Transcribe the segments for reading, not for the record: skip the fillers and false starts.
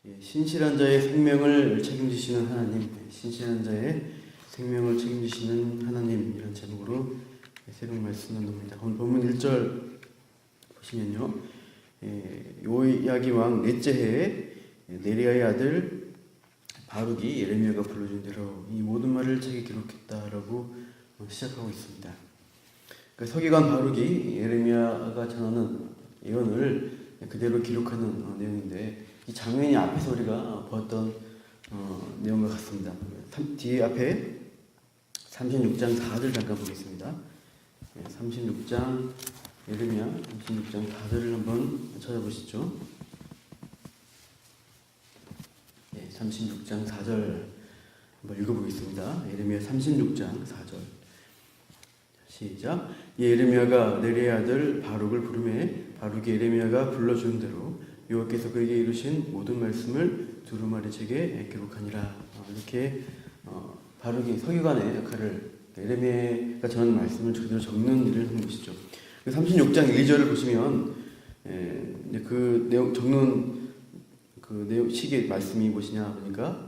신실한 자의 생명을 책임지시는 하나님, 신실한 자의 생명을 책임지시는 하나님이라는 제목으로 새로운 말씀 나눕니다. 오늘 본문 1절 보시면요, 요야기 왕 넷째 해에 네리야의 아들 바룩이 예레미야가 불러준 대로 이 모든 말을 책에 기록했다라고 시작하고 있습니다. 그러니까 서기관 바룩이 예레미야가 전하는 예언을 그대로 기록하는 내용인데, 이 장면이 앞에서 우리가 보았던 내용과 같습니다. 뒤에 앞에 36장 4절 잠깐 보겠습니다. 36장 예레미야 36장 4절을 한번 찾아보시죠. 36장 4절 한번 읽어보겠습니다. 예레미야 36장 4절 시작. 예레미야가 네리야의 아들 바룩을 부르매 바룩이 예레미야가 불러준 대로 여호와께서 그에게 이루신 모든 말씀을 두루마리 책에 기록하니라. 이렇게 바룩이 서기관의 역할을, 예레미야가 전하는 말씀을 그대로 적는 일을 하는 것이죠. 36장 1절을 보시면 그 내용 적는 그 내용 시기의 말씀이 무엇이냐 보니까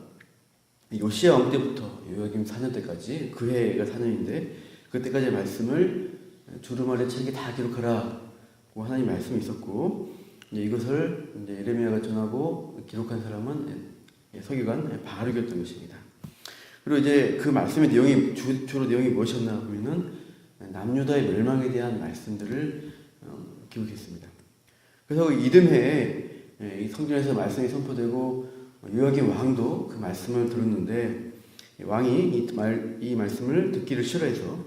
요시야 왕 때부터 요야김 4년 때까지, 그 해가 4년인데 그때까지의 말씀을 두루마리 책에 다 기록하라고 하나님 말씀이 있었고, 이것을 이제 예레미야가 전하고 기록한 사람은 서기관 바룩이었던 것입니다. 그리고 이제 그 말씀의 내용이 주로 내용이 무엇이었나 보면은 남유다의 멸망에 대한 말씀들을 기록했습니다. 그래서 이듬해에 이 성전에서 말씀이 선포되고 요야김 왕도 그 말씀을 들었는데, 왕이 이 말씀을 듣기를 싫어해서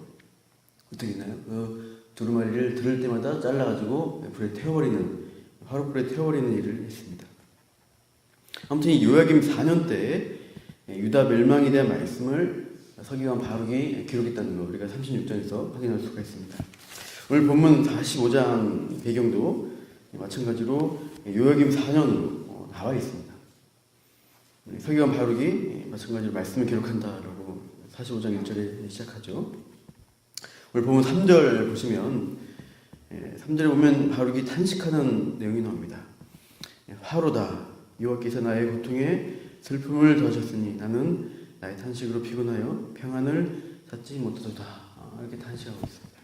어떻게 했나요? 그 두루마리를 들을 때마다 잘라가지고 불에 태워버리는, 화롯불에 태워버리는 일을 했습니다. 아무튼 이 요야김 4년 때 유다 멸망에 대한 말씀을 서기관 바룩이 기록했다는 거 우리가 36장에서 확인할 수가 있습니다. 오늘 본문 45장 배경도 마찬가지로 요야김 4년으로 나와 있습니다. 서기관 바룩이 마찬가지로 말씀을 기록한다라고 45장 1절에 시작하죠. 오늘 본문 3절 보시면 3절에 보면 바룩이 탄식하는 내용이 나옵니다. 화로다, 여호와께서 나의 고통에 슬픔을 더하셨으니 나는 나의 탄식으로 피곤하여 평안을 찾지 못하도다. 이렇게 탄식하고 있습니다.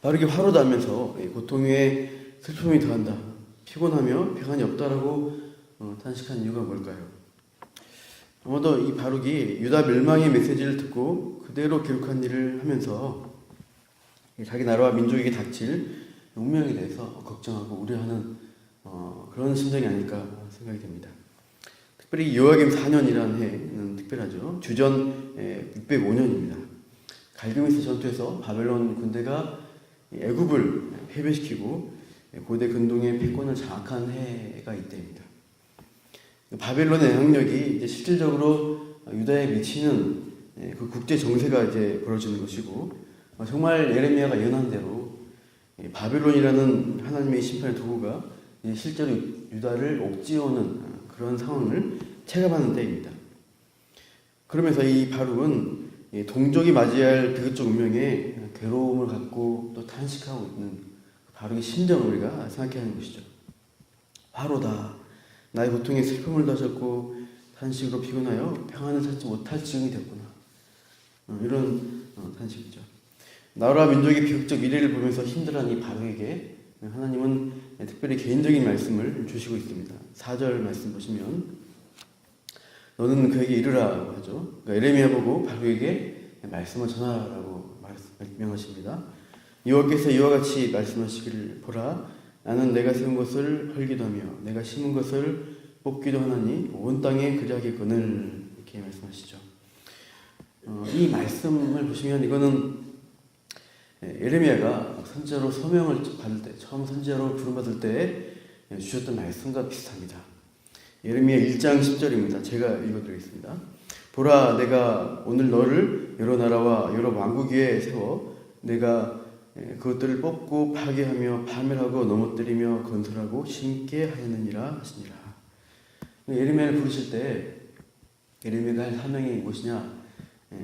바룩이 화로다 하면서 고통에 슬픔이 더한다, 피곤하며 평안이 없다라고 탄식한 이유가 뭘까요? 아마도 이 바룩이 유다 멸망의 메시지를 듣고 그대로 기록한 일을 하면서 자기 나라와 민족에게 닥칠 운명에 대해서 걱정하고 우려하는 그런 심정이 아닐까 생각이 됩니다. 특별히 요야김 4년이라는 해는 특별하죠. 주전 605년입니다. 갈그미스 전투에서 바벨론 군대가 애굽을 패배시키고 고대 근동의 패권을 장악한 해가 이때입니다. 바벨론의 영향력이 이제 실질적으로 유다에 미치는 그 국제 정세가 이제 벌어지는 것이고, 정말 예레미야가 예언한 대로 바벨론이라는 하나님의 심판의 도구가 실제로 유다를 옥죄어오는 그런 상황을 체감하는 때입니다. 그러면서 이 바룩은 동족이 맞이할 비극적 운명에 괴로움을 갖고 또 탄식하고 있는 바룩의 심정을 우리가 생각해야 하는 것이죠. 화로다, 나의 고통에 슬픔을 더하셨고 탄식으로 피곤하여 평안을 찾지 못할 지경이 됐구나. 이런 탄식이죠. 나라 민족의 비극적 미래를 보면서 힘들어하는 이 바룩에게 하나님은 특별히 개인적인 말씀을 주시고 있습니다. 4절 말씀 보시면 너는 그에게 이르라고 하죠. 그러니까 예레미야 보고 바룩에게 말씀을 전하라고 명하십니다. 여호와께서 이와 같이 말씀하시기를, 보라, 나는 내가 세운 것을 헐기도 하며 내가 심은 것을 뽑기도 하나니 온 땅에 그리하겠거늘. 이렇게 말씀하시죠. 이 말씀을 보시면 이거는 예레미야가 선지자로 소명을 받을 때, 처음 선지자로 부름받을 때 주셨던 말씀과 비슷합니다. 예레미야 1장 10절입니다. 제가 읽어드리겠습니다. 보라, 내가 오늘 너를 여러 나라와 여러 왕국 위에 세워 내가 그것들을 뽑고 파괴하며 파멸하고 넘어뜨리며 건설하고 심게 하였느니라 하시니라. 예레미야를 부르실 때 예레미야가 할 사명이 무엇이냐?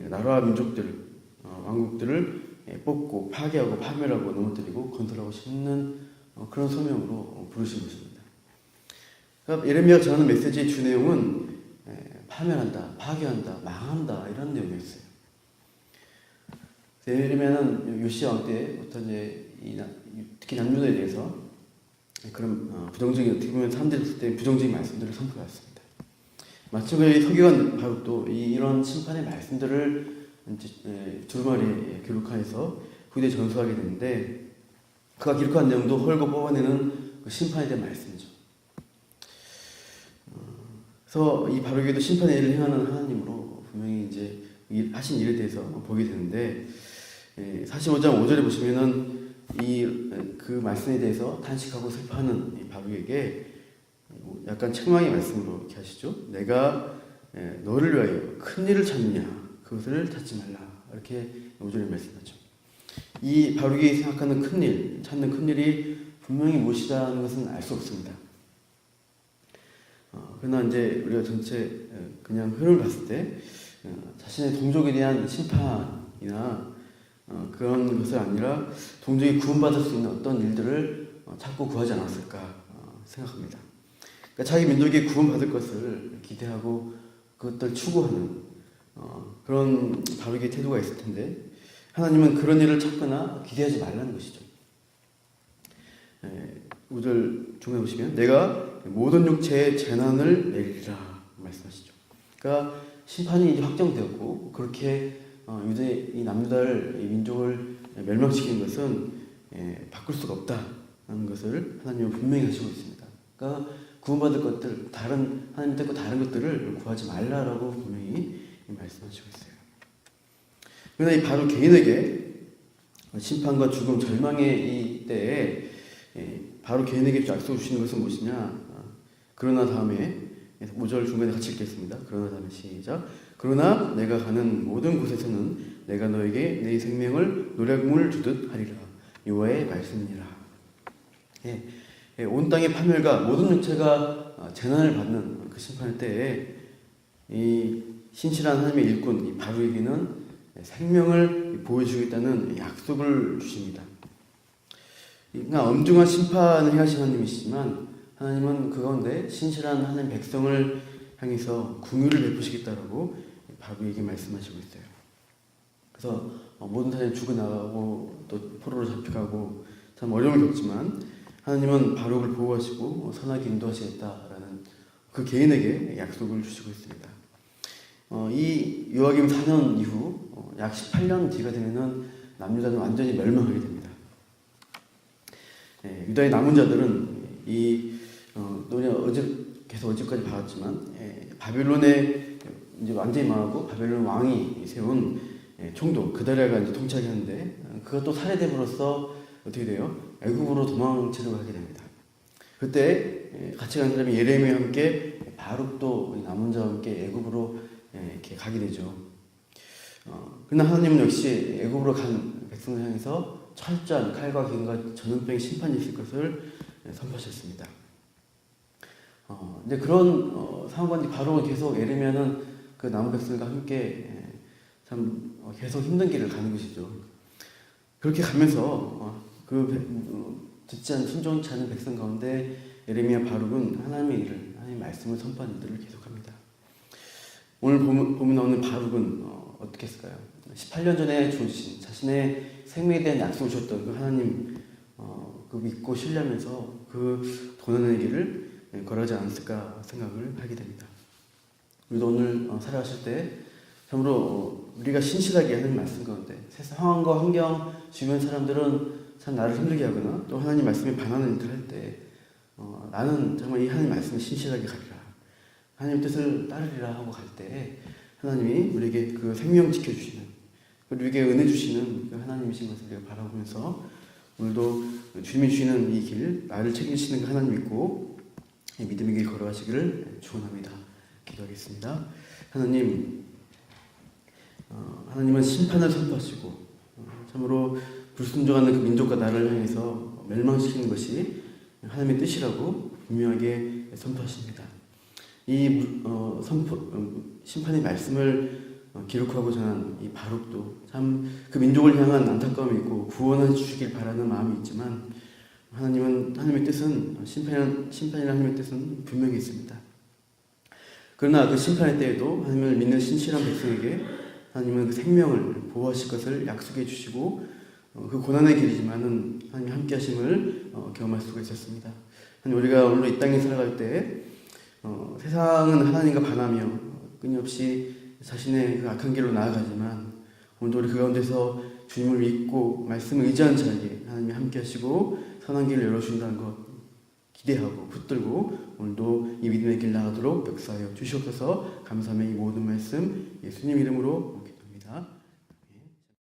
나라와 민족들, 왕국들을 뽑고 파괴하고 파멸하고 넘어뜨리고 건설하고 심는 그런 소명으로 부르신 것입니다. 그러니까 예레미야가 전하는 메시지의 주 내용은 파멸한다, 파괴한다, 망한다 이런 내용이었어요. 예레미야는 요시야 왕 때부터 이제 특히 남유다에 대해서 그런 부정적인, 어떻게 보면 사람들이 봤을 때 부정적인 말씀들을 선포했습니다. 마찬가지로 서기관 바룩도 이런 심판의 말씀들을 두루마리에 기록하여서 후대에 전수하게 되는데, 그가 기록한 내용도 헐고 뽑아내는 그 심판에 대한 말씀이죠. 그래서 이 바룩에도 심판의 일을 행하는 하나님으로 분명히 이제 하신 일에 대해서 보게 되는데, 45장 5절에 보시면은 그 말씀에 대해서 탄식하고 슬퍼하는 이 바룩에게 약간 책망의 말씀으로 이렇게 하시죠. 내가 너를 위하여 큰 일을 찾느냐, 그것을 찾지 말라, 이렇게 5절에 말씀하죠. 이 바룩이 생각하는 큰 일, 찾는 큰 일이 분명히 무엇이라는 것은 알 수 없습니다. 그러나 이제 우리가 전체 그냥 흐름을 봤을 때 자신의 동족에 대한 심판이나 그런 것이 아니라 동족이 구원받을 수 있는 어떤 일들을 찾고 구하지 않았을까 생각합니다. 그러니까 자기 민족이 구원받을 것을 기대하고 그것들 추구하는 그런 바룩의 태도가 있을 텐데, 하나님은 그런 일을 찾거나 기대하지 말라는 것이죠. 5절 중에 보시면 내가 모든 육체에 재난을 내리리라 말씀하시죠. 그러니까 심판이 이제 확정되었고, 그렇게 이 남유다를, 이 민족을 멸망시키는 것은 바꿀 수가 없다는 것을 하나님은 분명히 하시고 있습니다. 그러니까 구원받을 것들, 하나님 뜻과 다른 것들을 구하지 말라라고 분명히 말씀하시고 있어요. 그러나 이 바로 개인에게 심판과 죽음, 절망의 이 때에 바로 개인에게 약속을 주시는 것은 무엇이냐? 그러나 다음에 5절 중간에 같이 읽겠습니다. 그러나 다음에 시작. 그러나 내가 가는 모든 곳에서는 내가 너에게 내 생명을 노략물 주듯 하리라. 여호와의 말씀이니라. 온 땅의 파멸과 모든 육체가 재난을 받는 그 심판의 때에 이 신실한 하나님의 일꾼 이 바룩에게는 생명을 보여주겠다는 약속을 주십니다. 그러니까 엄중한 심판을 행하신 하나님이시지만, 하나님은 그 가운데 신실한 하나님 백성을 향해서 긍휼을 베푸시겠다라고 바룩에게 말씀하시고 있어요. 그래서 모든 사람이 죽어나가고 또 포로로 잡혀가고 참 어려움을 겪지만, 하나님은 바룩을 보호하시고 선하게 인도하시겠다라는 그 개인에게 약속을 주시고 있습니다. 이 요아kim 4년 이후 약 18년 뒤가 되면은 남유다는 완전히 멸망하게 됩니다. 유다의 남은 자들은 계속 어제까지 봐왔지만 바벨론에 이제 완전히 망하고 바벨론 왕이 세운 총독 그다랴가 이제 통치하게 그것도 살해됨으로써 어떻게 돼요? 애굽으로 도망치려고 하게 됩니다. 그때 같이 간 사람이 예레미야와 함께 바룩도 남은 자와 함께 애굽으로 이렇게 가게 되죠. 그러나 하나님은 역시 애굽으로 간 백성을 향해서 철저한 칼과 기근과 전염병의 심판이 있을 것을 선포하셨습니다. 이제 그런 상황과 바룩은 계속 예레미야는 그 남은 백성과 함께 참 계속 힘든 길을 가는 것이죠. 그렇게 가면서 듣지 않는 순종치 않은 백성 가운데 예레미야 바룩은 하나님의 일을, 하나님의 말씀을 선포하는 일들을 계속합니다. 오늘 보면 나오는 바룩은 어떻게 했을까요? 18년 전에 주신 자신의 생명에 대한 약속을 주셨던 그 하나님 그 믿고 신뢰하면서 그 도전의 길을 걸어가지 않았을까 생각을 하게 됩니다. 우리도 오늘 살아가실 때 참으로 우리가 신실하게 하는 말씀 가운데 세상 상황과 환경, 주변 사람들은 참 나를 힘들게 하거나 또 하나님 말씀에 반하는 일을 할 때 나는 정말 이 하나님 말씀에 신실하게 가리라, 하나님 뜻을 따르리라 하고 갈 때 하나님이 우리에게 그 생명 지켜주시는, 우리에게 은혜 주시는 그 하나님이신 것을 우리가 바라보면서 오늘도 주님이 주시는 이 길, 나를 책임지시는 그 하나님 믿고 믿음의 길 걸어가시기를 축원합니다. 기도하겠습니다. 하나님은 심판을 선포하시고 참으로 불순종하는 그 민족과 나를 향해서 멸망시키는 것이 하나님의 뜻이라고 분명하게 선포하십니다. 이 심판의 말씀을 기록하고 전한 이 바룩도 참 그 민족을 향한 안타까움이 있고 구원해 주시길 바라는 마음이 있지만 하나님의 뜻은 심판이라는 하나님의 뜻은 분명히 있습니다. 그러나 그 심판의 때에도 하나님을 믿는 신실한 백성에게 하나님은 그 생명을 보호하실 것을 약속해 주시고 그 고난의 길이지만은 하나님이 함께 하심을 경험할 수가 있었습니다. 우리가 오늘 이 땅에 살아갈 때 세상은 하나님과 반하며 끊임없이 자신의 그 악한 길로 나아가지만 오늘도 우리 그 가운데서 주님을 믿고 말씀을 의지하는 자에게 하나님이 함께 하시고 선한 길을 열어준다는 것 기대하고 붙들고 오늘도 이 믿음의 길 나가도록 역사하여 주시옵소서. 감사하며 이 모든 말씀 예수님 이름으로